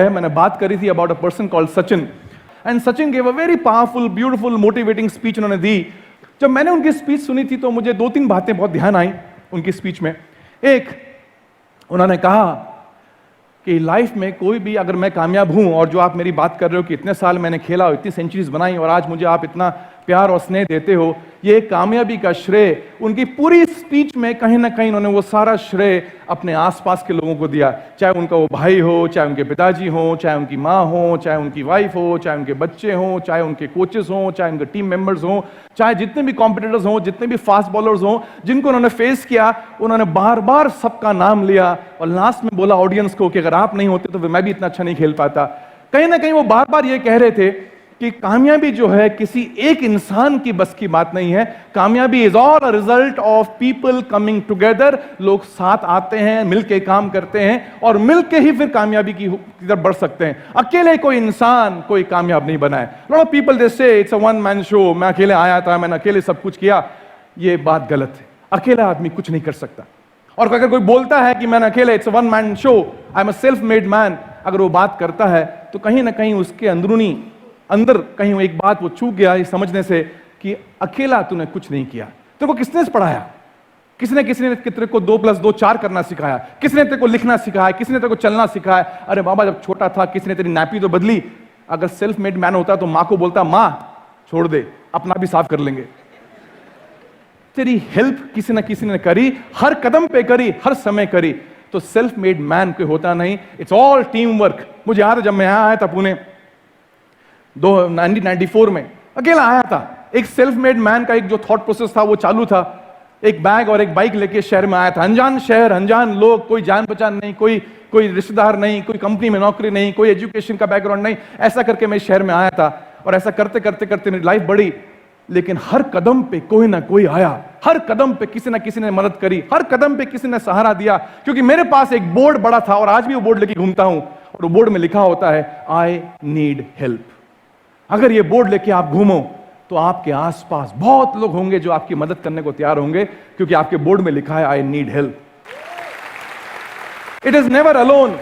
मैंने बात करी थी about a person called Sachin, and Sachin gave a very powerful beautiful motivating speech उन्होंने दी। जब मैंने उनकी स्पीच सुनी थी तो मुझे दो तीन बातें बहुत ध्यान आई उनकी स्पीच में। एक, उन्होंने कहा कि लाइफ में कोई भी, अगर मैं कामयाब हूं, और जो आप मेरी बात कर रहे हो कि इतने साल मैंने खेला, इतनी सेंचुरीज बनाई और आज मुझे आप इतना प्यार और स्नेह देते हो, ये कामयाबी का श्रेय, उनकी पूरी स्पीच में कहीं ना कहीं उन्होंने वो सारा श्रेय अपने आसपास के लोगों को दिया। चाहे उनका वो भाई हो, चाहे उनके पिताजी हो, चाहे उनकी माँ हो, चाहे उनकी वाइफ हो, चाहे उनके बच्चे हों, चाहे उनके कोचेस हों, चाहे उनके टीम मेंबर्स हों, चाहे जितने भी कॉम्पिटिटर्स हों, जितने भी फास्ट बॉलर्स हों, जिनको उन्होंने फेस किया, उन्होंने बार बार सबका नाम लिया और लास्ट में बोला ऑडियंस को कि अगर आप नहीं होते तो मैं भी इतना अच्छा नहीं खेल पाता। कहीं ना कहीं वो बार बार ये कह रहे थे कि कामयाबी जो है किसी एक इंसान की बस की बात नहीं है। कामयाबी is all a result of people coming together. लोग साथ आते हैं, मिलके काम करते हैं और मिलके ही फिर कामयाबी की तरफ बढ़ सकते हैं। अकेले कोई इंसान कोई कामयाब नहीं बना है। लॉट ऑफ पीपल दे से it's a one man show, मैं अकेले आया था, मैंने अकेले सब कुछ किया। ये बात गलत है। अकेला आदमी कुछ नहीं कर सकता। और अगर कोई बोलता है कि मैंने अकेले, it's a one man show, I am a self made man, अगर वो बात करता है तो कहीं ना कहीं उसके अंदर कहीं एक बात वो चूक गया इस समझने से कि अकेला तूने कुछ नहीं किया। तेरे को किसने पढ़ाया? किसने तेरे को 2+2 करना सिखाया? किसने तेरे को लिखना सिखाया? किसने तेरे को चलना सिखाया? अरे बाबा, जब छोटा था किसने तेरी नापी तो बदली? अगर सेल्फ मेड मैन होता तो मां को बोलता, मां छोड़ दे, अपना भी साफ कर लेंगे। तेरी हेल्प किसी ना किसी ने करी, हर कदम पे करी, हर समय करी। तो सेल्फ मेड मैन कोई होता नहीं, इट्स ऑल टीम वर्क। मुझे याद है जब मैं यहां आया था पुणे 1994 में, अकेला आया था। एक सेल्फ मेड मैन का एक जो थॉट प्रोसेस था वो चालू था। एक बैग और एक बाइक लेके शहर में आया था। अनजान शहर, अनजान लोग, कोई जान पहचान नहीं, कोई रिश्तेदार नहीं, कोई कंपनी में नौकरी नहीं, कोई एजुकेशन का बैकग्राउंड नहीं। ऐसा करके मैं शहर में आया था और ऐसा करते करते करते मेरी लाइफ बढ़ी। लेकिन हर कदम पे कोई ना कोई आया, हर कदम पे किसी ना किसी ने मदद करी, हर कदम पे किसी ने सहारा दिया। क्योंकि मेरे पास एक बोर्ड बड़ा था और आज भी वो बोर्ड लेके घूमता हूं और वो बोर्ड में लिखा होता है, आई नीड हेल्प। अगर ये बोर्ड लेके आप घूमो तो आपके आसपास बहुत लोग होंगे जो आपकी मदद करने को तैयार होंगे, क्योंकि आपके बोर्ड में लिखा है, I need help. It is never alone.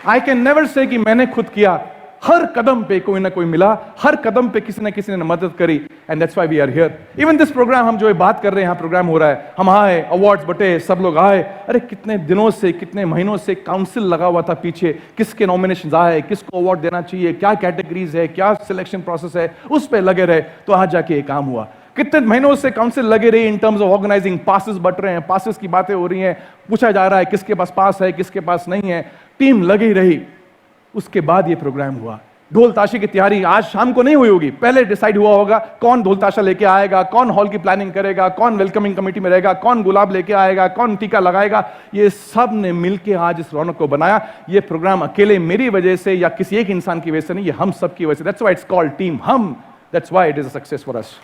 I can never say कि मैंने खुद किया। हर कदम पे कोई ना कोई मिला, हर कदम पे किसी ना किसी ने मदद करी, and that's why we are here. Even this program, हम जो ये बात कर रहे हैं, यहाँ प्रोग्राम हो रहा है, हम आए, अवार्ड्स बटे, सब लोग आए। अरे कितने दिनों से, कितने महीनों से काउंसिल लगा हुआ था पीछे, किसके नॉमिनेशन आए, किसको अवार्ड देना चाहिए, क्या कैटेगरीज है, क्या सिलेक्शन प्रोसेस है, उस पर लगे रहे तो आज जाके ये काम हुआ। कितने महीनों से काउंसिल लगे रही in terms of organising, passes बट रहे हैं, पासेस की बातें हो रही हैं, पूछा जा रहा है किसके पास पास है, किसके पास नहीं है, टीम लगी रही। उसके बाद ये प्रोग्राम हुआ। ढोल ताशे की तैयारी आज शाम को नहीं हुई होगी, पहले डिसाइड हुआ होगा कौन ढोल ताशा लेके आएगा, कौन हॉल की प्लानिंग करेगा, कौन वेलकमिंग कमेटी में रहेगा, कौन गुलाब लेके आएगा, कौन टीका लगाएगा। ये सब ने मिलकर आज इस रौनक को बनाया। ये प्रोग्राम अकेले मेरी वजह से या किसी एक इंसान की वजह से नहीं, ये हम सब की वजह से। That's why it's called team हम। That's why it is a success for us.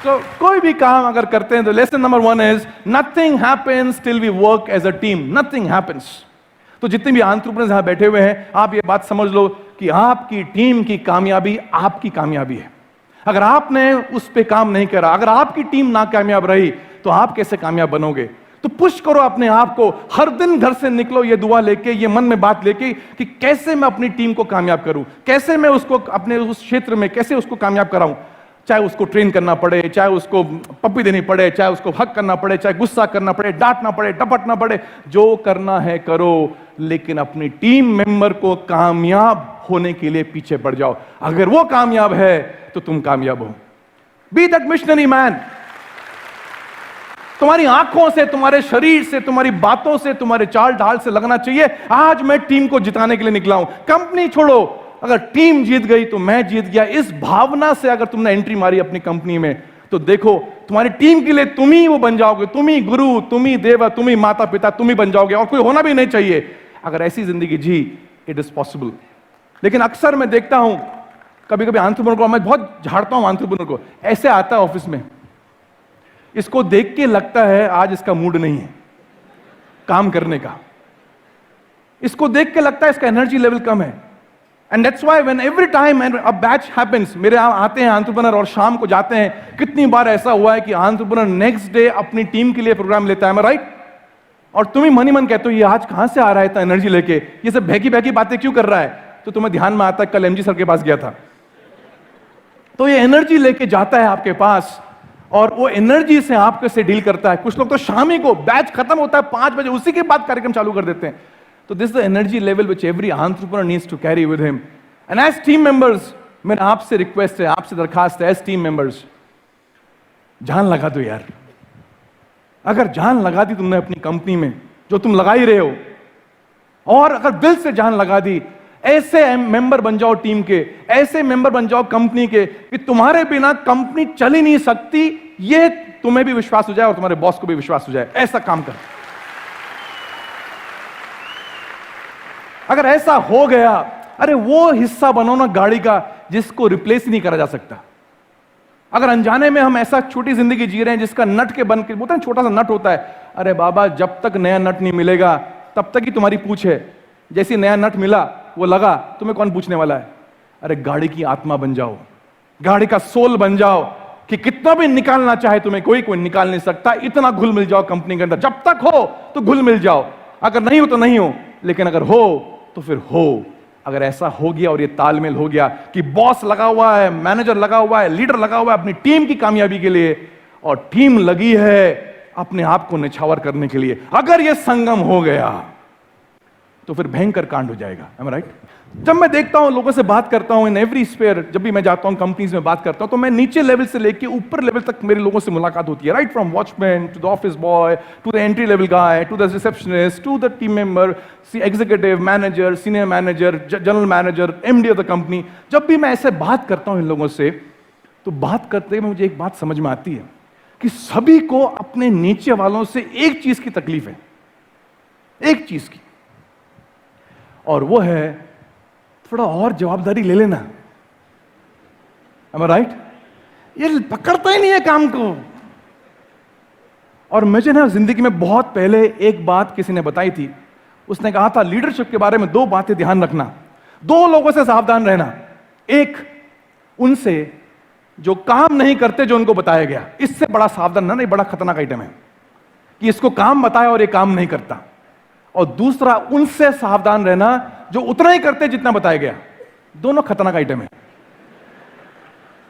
तो कोई भी काम अगर करते हैं तो lesson number 1 is nothing happens till we work as a team. Nothing happens. तो जितने भी एंटरप्रेन्योर्स यहां बैठे हुए हैं, आप ये बात समझ लो कि आपकी टीम की कामयाबी आपकी कामयाबी है। अगर आपने उस पे काम नहीं करा, अगर आपकी टीम नाकामयाब रही, तो आप कैसे कामयाब बनोगे? तो पुश करो अपने आप को, हर दिन घर से निकलो ये दुआ लेके, ये मन में बात लेके कि कैसे मैं अपनी टीम को कामयाब करूं, कैसे मैं उसको अपने उस क्षेत्र में कैसे उसको कामयाब कराऊं। चाहे उसको ट्रेन करना पड़े, चाहे उसको पप्पी देनी पड़े, चाहे उसको हक करना पड़े, चाहे गुस्सा करना पड़े, डांटना पड़े, डपटना पड़े, जो करना है करो, लेकिन अपनी टीम मेंबर को कामयाब होने के लिए पीछे पड़ जाओ। अगर वो कामयाब है तो तुम कामयाब हो। Be that missionary man. तुम्हारी आंखों से, तुम्हारे शरीर से, तुम्हारी बातों से, तुम्हारे चाल ढाल से लगना चाहिए, आज मैं टीम को जिताने के लिए निकला हूं। कंपनी छोड़ो, अगर टीम जीत गई तो मैं जीत गया, इस भावना से अगर तुमने एंट्री मारी अपनी कंपनी में, तो देखो तुम्हारी टीम के लिए तुम ही वो बन जाओगे, तुम ही गुरु, तुम ही देवा, तुम ही माता पिता, तुम ही बन जाओगे, और कोई होना भी नहीं चाहिए। अगर ऐसी जिंदगी जी, इट इज पॉसिबल। लेकिन अक्सर मैं देखता हूं, कभी कभी एंटरप्रेन्योर को, मैं बहुत झाड़ता हूं एंटरप्रेन्योर को, ऐसे आता है ऑफिस में, इसको देख के लगता है आज इसका मूड नहीं है काम करने का, इसको देख के लगता है इसका एनर्जी लेवल कम है। And that's why when every time a batch happens, मेरे यहां आते हैं एंटरप्रेन्योर और शाम को जाते हैं, कितनी बार ऐसा हुआ है कि एंटरप्रेन्योर नेक्स्ट डे अपनी टीम के लिए प्रोग्राम लेता है। मैं राइट? और तुम ही मन ही मन कहते हो ये आज कहां से आ रहा है इतना एनर्जी लेके, ये सब बहकी बहकी बातें क्यों कर रहा है, तो तुम्हें ध्यान में आता है कल एमजी सर के पास गया था। तो ये एनर्जी लेके जाता है आपके पास और वो एनर्जी से आपके से डील करता है। कुछ लोग तो शाम ही को बैच खत्म होता है 5 बजे, उसी के बाद कार्यक्रम चालू कर देते हैं। तो this the energy level which every entrepreneur needs to carry with him. And as team members, मेरा आपसे रिक्वेस्ट है, आपसे दरखास्त है, एज टीम मेंबर्स जान लगा दो यार। अगर जान लगा दी तुमने अपनी कंपनी में, जो तुम लगा ही रहे हो, और अगर दिल से जान लगा दी, ऐसे मेंबर बन जाओ टीम के, ऐसे मेंबर बन जाओ कंपनी के कि तुम्हारे बिना कंपनी चल ही नहीं सकती, ये तुम्हें भी विश्वास हो जाए और तुम्हारे बॉस को भी विश्वास हो जाए। ऐसा काम कर। अगर ऐसा हो गया, अरे वो हिस्सा बनो ना गाड़ी का जिसको रिप्लेस ही नहीं करा जा सकता। अगर अनजाने में हम ऐसा छोटी जिंदगी जी रहे हैं जिसका नट के बन के, बोलते हैं छोटा सा नट होता है, अरे बाबा जब तक नया नट नहीं मिलेगा तब तक ही तुम्हारी पूछ है, जैसे नया नट मिला वो लगा, तुम्हें कौन पूछने वाला है। अरे गाड़ी की आत्मा बन जाओ, गाड़ी का सोल बन जाओ कि कितना भी निकालना चाहे तुम्हें कोई निकाल नहीं सकता। इतना घुल मिल जाओ कंपनी के अंदर, जब तक हो तो घुल मिल जाओ, अगर नहीं हो तो नहीं हो, लेकिन अगर हो तो फिर हो। अगर ऐसा हो गया और ये तालमेल हो गया कि बॉस लगा हुआ है, मैनेजर लगा हुआ है, लीडर लगा हुआ है अपनी टीम की कामयाबी के लिए, और टीम लगी है अपने आप को निछावर करने के लिए, अगर ये संगम हो गया तो फिर भयंकर कांड हो जाएगा। am I right? जब मैं देखता हूं, लोगों से बात करता हूं इन एवरी स्पेयर, जब भी मैं जाता हूं कंपनीज में बात करता हूं, तो मैं नीचे लेवल से लेके ऊपर लेवल तक मेरे लोगों से मुलाकात होती है। Right from watchman to the office boy to the entry level guy to the receptionist to the team member, executive manager, senior manager, general manager, MD of the company. जब भी मैं ऐसे बात करता हूं इन लोगों से, तो बात करते हुए मुझे एक बात समझ में आती है कि सभी को अपने नीचे वालों से एक चीज की तकलीफ है, एक चीज की, और वो है थोड़ा और जवाबदारी ले लेना। am I right? ये पकड़ता ही नहीं है काम को। और मुझे ना जिंदगी में बहुत पहले एक बात किसी ने बताई थी, उसने कहा था लीडरशिप के बारे में 2 बातें ध्यान रखना, 2 लोगों से सावधान रहना। एक, उनसे जो काम नहीं करते जो उनको बताया गया, इससे बड़ा सावधान रहना, ये बड़ा खतरनाक आइटम है कि इसको काम बताया और ये काम नहीं करता। और दूसरा, उनसे सावधान रहना जो उतना ही करते जितना बताया गया। दोनों खतरनाक आइटम है,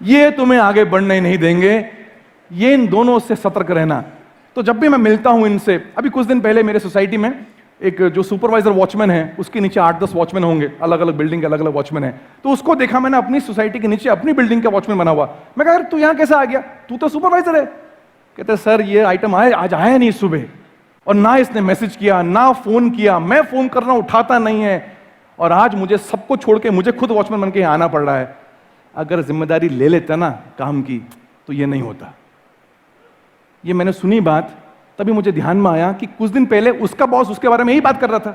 ये तुम्हें आगे बढ़ने नहीं देंगे, ये इन दोनों से सतर्क रहना। तो जब भी मैं मिलता हूं इनसे, अभी कुछ दिन पहले मेरे सोसाइटी में एक जो सुपरवाइजर वॉचमैन है, उसके नीचे 8-10 वॉचमैन होंगे, अलग अलग बिल्डिंग के अलग अलग वॉचमैन है। तो उसको देखा मैंने अपनी सोसाइटी के नीचे अपनी बिल्डिंग का वॉचमैन बना हुआ। मैं कहा तू यहां कैसे आ गया, तू तो सुपरवाइजर है। कहते सर ये आइटम आज आया नहीं सुबह, और ना इसने मैसेज किया ना फोन किया, मैं फोन कर रहा हूं उठाता नहीं है, और आज मुझे सबको छोड़ के मुझे खुद वॉचमैन बन के यहां आना पड़ रहा है। अगर जिम्मेदारी ले लेता ना काम की तो ये नहीं होता। ये मैंने सुनी बात, तभी मुझे ध्यान में आया कि कुछ दिन पहले उसका बॉस उसके बारे में यही बात कर रहा था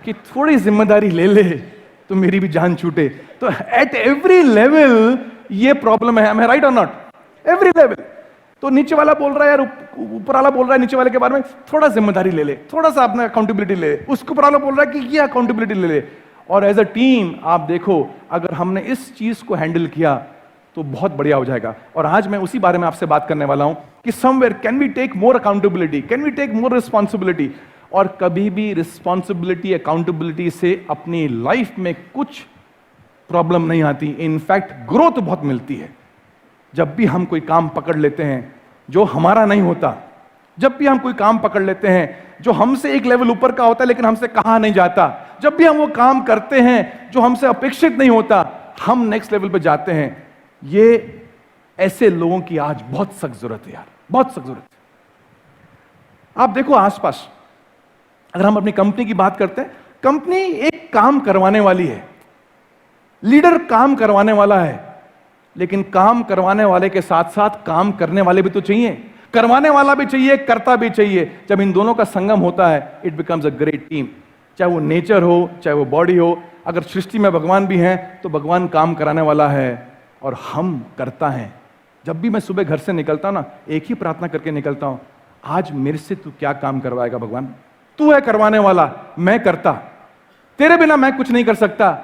कि थोड़ी जिम्मेदारी ले ले तो मेरी भी जान छूटे। तो एट एवरी लेवल ये प्रॉब्लम है, मैं राइट और नॉट? Every level. तो नीचे वाला बोल रहा है यार, ऊपर वाला बोल रहा है नीचे वाले के बारे में थोड़ा जिम्मेदारी ले ले, थोड़ा सा अपना अकाउंटेबिलिटी ले ले, उसके ऊपर वाला बोल रहा है कि ये अकाउंटेबिलिटी ले ले। और एज अ टीम आप देखो, अगर हमने इस चीज को हैंडल किया तो बहुत बढ़िया हो जाएगा। और आज मैं उसी बारे में आपसे बात करने वाला हूं कि somewhere can we take more accountability, can we take more responsibility. और कभी भी रिस्पॉन्सिबिलिटी अकाउंटेबिलिटी से अपनी लाइफ में कुछ प्रॉब्लम नहीं आती, इनफैक्ट ग्रोथ बहुत मिलती है। जब भी हम कोई काम पकड़ लेते हैं जो हमारा नहीं होता, जब भी हम कोई काम पकड़ लेते हैं जो हमसे एक लेवल ऊपर का होता है लेकिन हमसे कहा नहीं जाता, जब भी हम वो काम करते हैं जो हमसे अपेक्षित नहीं होता, हम नेक्स्ट लेवल पे जाते हैं। ये ऐसे लोगों की आज बहुत सख्त जरूरत है यार, बहुत सख्त जरूरत है। आप देखो आसपास, अगर हम अपनी कंपनी की बात करते हैं, कंपनी एक काम करवाने वाली है, लीडर काम करवाने वाला है, लेकिन काम करवाने वाले के साथ साथ काम करने वाले भी तो चाहिए, करवाने वाला भी चाहिए, करता भी चाहिए। जब इन दोनों का संगम होता है, it becomes a great team. चाहे वो नेचर हो, चाहे वो बॉडी हो, अगर सृष्टि में भगवान भी हैं तो भगवान काम कराने वाला है और हम करता है। जब भी मैं सुबह घर से निकलता हूं ना, एक ही प्रार्थना करके निकलता हूं, आज मेरे से तू क्या काम करवाएगा भगवान? तू है करवाने वाला, मैं करता, तेरे बिना मैं कुछ नहीं कर सकता।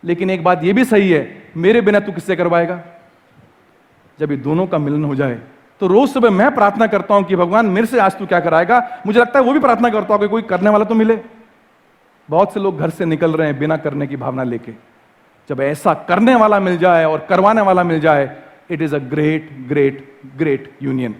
लेकिन एक बात यह भी सही है, मेरे बिना तू किससे करवाएगा? जब ये दोनों का मिलन हो जाए तो रोज सुबह मैं प्रार्थना करता हूं कि भगवान मेरे से आज तू क्या कराएगा। मुझे लगता है वो भी प्रार्थना करता हूं कि कोई करने वाला तो मिले। बहुत से लोग घर से निकल रहे हैं बिना करने की भावना लेके। जब ऐसा करने वाला मिल जाए और करवाने वाला मिल जाए, it is a great great great union.